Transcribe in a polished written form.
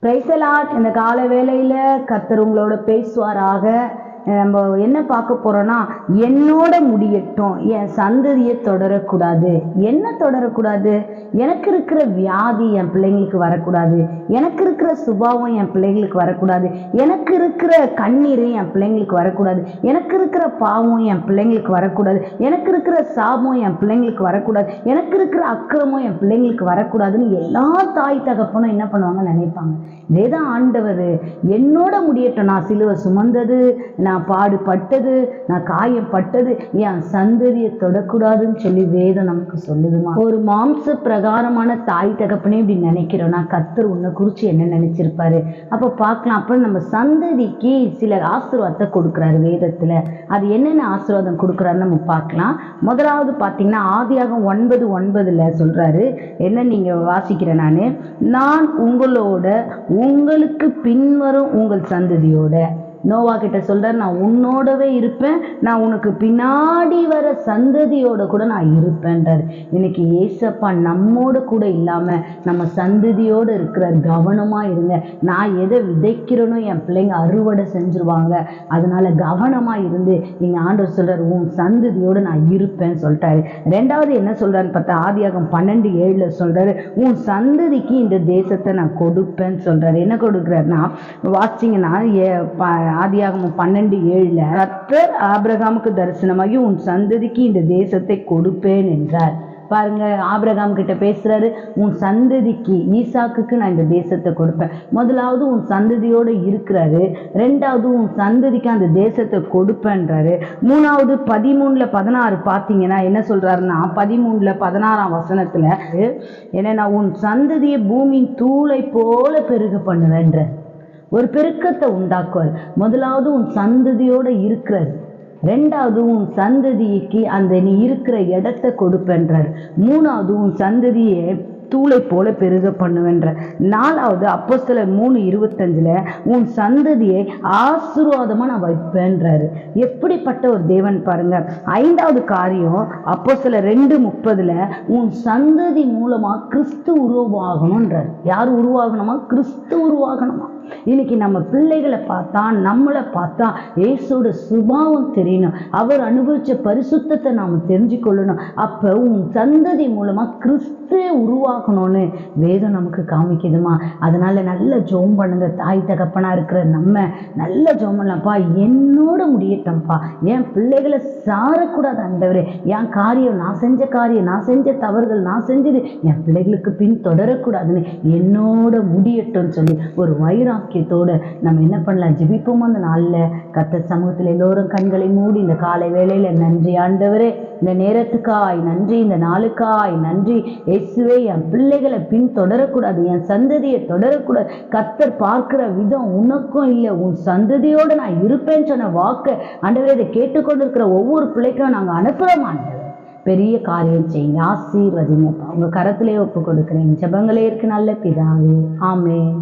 Praise the Lord. இந்த கால வேளையில கர்த்தர் உங்களோட பேசுவாராக. நம்ம என்ன பார்க்க போறோம்னா, என்னோட முடியட்டும், என் சந்ததியை தொடரக்கூடாது. என்ன தொடரக்கூடாது? எனக்கு இருக்கிற வியாதி என் பிள்ளைங்களுக்கு வரக்கூடாது, எனக்கு இருக்கிற சுபாவம் என் பிள்ளைங்களுக்கு வரக்கூடாது, எனக்கு இருக்கிற கண்ணீர் என் பிள்ளைங்களுக்கு வரக்கூடாது, எனக்கு இருக்கிற பாவம் என் பிள்ளைங்களுக்கு வரக்கூடாது, எனக்கு இருக்கிற சாபம் என் பிள்ளைங்களுக்கு வரக்கூடாது, எனக்கு இருக்கிற அக்கிரமம் என் பிள்ளைங்களுக்கு வரக்கூடாதுன்னு எல்லா தாய் தகப்பனும் என்ன பண்ணுவாங்க, நினைப்பாங்க. இதேதான் ஆண்டவர், என்னோட முடியட்டும், நான் சிலுவை சுமந்தது, நான் பாடுபட்டது, நான் காயப்பட்டது, என் சந்ததியை தொடக்கூடாதுன்னு சொல்லி வேதம் நமக்கு சொல்லுதுமா. ஒரு மாம்ச பிரகாரமான தாய் தகப்பனே இப்படி நினைக்கிறோம்னா, கர்த்தர் உன்னை குறிச்சு என்ன நினைச்சிருப்பாரு? அப்ப பார்க்கலாம். அப்ப நம்ம சந்ததிக்கு சில ஆசீர்வாதத்தை கொடுக்குறாரு வேதத்துல. அது என்னென்ன ஆசீர்வாதம் கொடுக்குறாருன்னு நம்ம பார்க்கலாம். முதலாவது பார்த்தீங்கன்னா, ஆதியாகமம் 9:9 சொல்றாரு. என்ன நீங்க வாசிக்கிறேன் நான் உங்களோட, உங்களுக்கு பின்வரும் உங்கள் சந்ததியோட, நோவா கிட்ட சொல்றாரு, நான் உன்னோடவே இருப்பேன், நான் உனக்கு பின்னாடி வர சந்ததியோட கூட நான் இருப்பேன்றாரு. இன்னைக்கு ஏசப்பா நம்மோட கூட இல்லாம நம்ம சந்ததியோடு இருக்கிறார். கவனமா இருங்க. நான் எதை விதைக்கிறேனோ என் பிள்ளைங்க அறுவடை செஞ்சிருவாங்க. அதனால கவனமா இருந்து நீங்க ஆண்டவர் சொல்றாரு, உன் சந்ததியோடு நான் இருப்பேன்னு சொல்லிட்டாரு. ரெண்டாவது என்ன சொல்றாருன்னு பார்த்தா, ஆதியாகமம் 12:7 சொல்றாரு, உன் சந்ததிக்கு இந்த தேசத்தை நான் கொடுப்பேன்னு சொல்றாரு. என்ன கொடுக்குறாருன்னா, வாசிங்கன்னா ஆதியாகமம் 12:7 கர்த்தர் ஆபிரகாமுக்கு தரிசனமாகி உன் சந்ததிக்கு இந்த தேசத்தை கொடுப்பேன் என்றார். பாருங்க, ஆபிரகாம் கிட்ட பேசுறாரு, உன் சந்ததிக்கு, ஈசாக்குக்கு நான் இந்த தேசத்தை கொடுப்பேன். முதலாவது உன் சந்ததியோட இருக்கிறாரு, ரெண்டாவது உன் சந்ததிக்கு அந்த தேசத்தை கொடுப்பேன்றாரு. மூணாவது 13:16 பார்த்தீங்கன்னா என்ன சொல்றாருன்னா, 13:16 என்னன்னா, உன் சந்ததியை பூமியின் தூளை போல பெருக பண்ணுவேன்ற ஒரு பெருக்கத்தை உண்டாக்குவார். முதலாவது உன் சந்ததியோட இருக்கிறது, ரெண்டாவது உன் சந்ததிக்கு அந்த நீ இருக்கிற இடத்தை கொடுப்பேன்றார். மூணாவது உன் சந்ததியை தூளை போல பெருக பண்ணுவேன்ற. நாலாவது அப்போஸ்தலர் 3:25 உன் சந்ததியை ஆசீர்வாதமா நான் வைப்பேன்றாரு. எப்படிப்பட்ட ஒரு தேவன் பாருங்க. ஐந்தாவது காரியம் அப்போஸ்தலர் 2:30 உன் சந்ததி மூலமா கிறிஸ்து உருவாகணும்ன்றார். யார் உருவாகணுமா? கிறிஸ்து உருவாகணுமா. இன்னைக்கு நம்ம பிள்ளைகளை பார்த்தா, நம்மளை பார்த்தா இயேசுவோட சுபாவம் தெரியணும், அவர் அனுபவிச்ச பரிசுத்தத்தை நாம தெரிஞ்சு கொள்ளணும். அப்ப உன் சந்ததி மூலமா கிறிஸ்து உருவாக்கணும்னு வேதம் நமக்கு காமிக்குதுமா. அதனால நல்ல ஜெபம் பண்ணுங்க. தாய் தகப்பனா இருக்கிற நம்ம நல்ல ஜெபம் பண்ணலாம்ப்பா, என்னோட முடியட்டம்ப்பா, என் பிள்ளைகளை சாரக்கூடாது ஆண்டவரே, என் காரியம், நான் செஞ்ச காரியம், நான் செஞ்ச தவறுகள், நான் செஞ்சது என் பிள்ளைகளுக்கு பின் தொடரக்கூடாதுன்னு என்னோட முடியட்டும்னு சொல்லி ஒரு வைராக்கியத்தோடு நம்ம என்ன பண்ணலாம், ஜெபிப்போம். அந்த நாளில் கர்த்தர் சமூகத்தில் எல்லோரும் கண்களை மூடி இந்த காலை வேளையில, நன்றி ஆண்டவரே, இந்த நேரத்துக்காய் நன்றி, இந்த நாளுக்காய் நன்றி இயேசுவே, என் பிள்ளைகளை பின் தொடரக்கூடாது, என் சந்ததியை தொடரக்கூடாது. கர்த்தர் பார்க்கிற விதம் உனக்கும் இல்லை, உன் சந்ததியோடு நான் இருப்பேன்னு சொன்ன வாக்கு ஆண்டவரே, இதை கேட்டுக்கொண்டிருக்கிற ஒவ்வொரு பிள்ளைக்கும் நாங்கள் அனுப்புகிறோம் ஆண்டவரே. பெரிய காரியம் செய்யுங்க, ஆசீர்வதிங்கப்பா. உங்க கரத்திலே ஒப்பு கொடுக்குறேன். ஜெபங்களே இருக்கு நல்ல பிதாவே, ஆமென்.